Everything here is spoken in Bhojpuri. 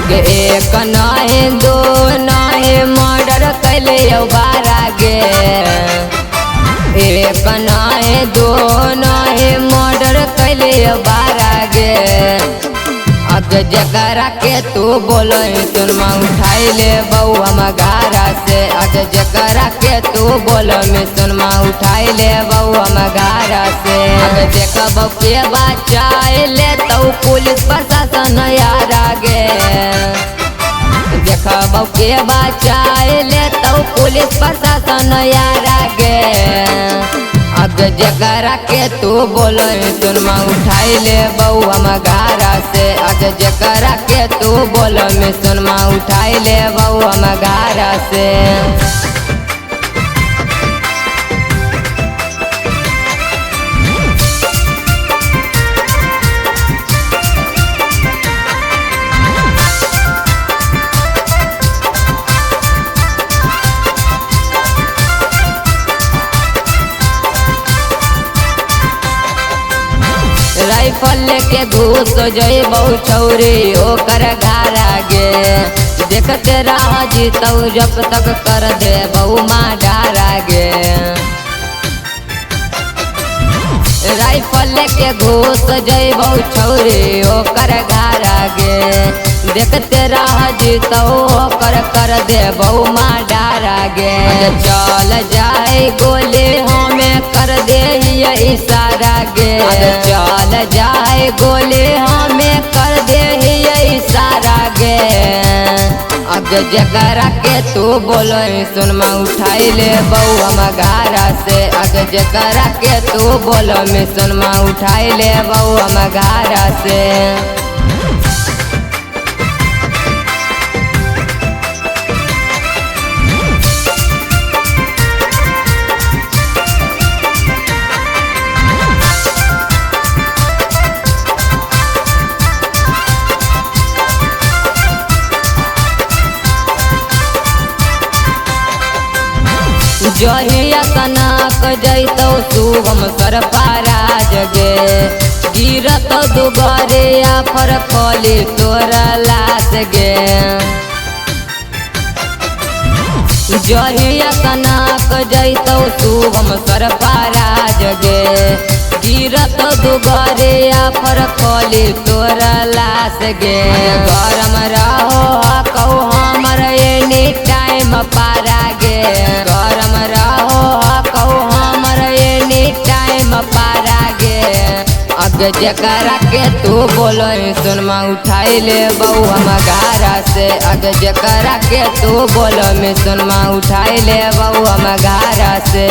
आगे एक नहे दो नहे मर्डर कैले बारा गे। एक नहे दो नहे मर्डर कैले बारा गे। आगे जकरा के तू बोलो सुनमा उठाई ले बऊ हम घारा से। आगे जकरा के तू बोलो में सुनमा उठाई ले बऊ हम घारा से। आगे देखब के बचाए ले तो पुलिस प्रशासन यार आगे। देखब के बचाए ले तो पुलिस प्रशासन यार आगे। आगे जकरा के तू बोलो सुनमा उठाई ले बऊ हम घारा से। आगे जकरा के तू बोलो में सुनमा उठाई ले बऊ हम घारा से। राइफल लेके घूस जइबौ छौरी ओकर घारा गे। देखते रह जीतौ जब तक कर देबौ माँ डारा गे। राइफल लेके घूस जइबौ छौरी ओकर घारा गे। देखते रह जीतौ ओकर कर देबौ माँ डारा गे। चल जाए गोली हमें कर दे इशारा गे। चल जाए गोली हमें कर दे इशारा गे। आगे जकरा के तू बोलो सुनमा उठाई ले बऊ हम घारा से। आगे जकरा के तू बोलो में सुनमा उठाई ले बऊ हम घारा से। जहिया तनक जैतौ शुभम सरफराज गे। गिरत दुगरे आफर खोली तोरा लाश गे। जहिया तनक जैतौ शुभम सरफराज गे। गिरत दुगरे आफर खोली तोरा लाश गे। गरम रहो कहू हमर एनी टाइम पारा गे। गरम रहो कहू हमर एनी टाइम पारा गे। आगे जकरा के तू बोलो सुनमा उठाई ले बऊ हम घारा से। आगे जकरा के तू बोलो में सुनमा उठाई ले बऊ हम घारा से।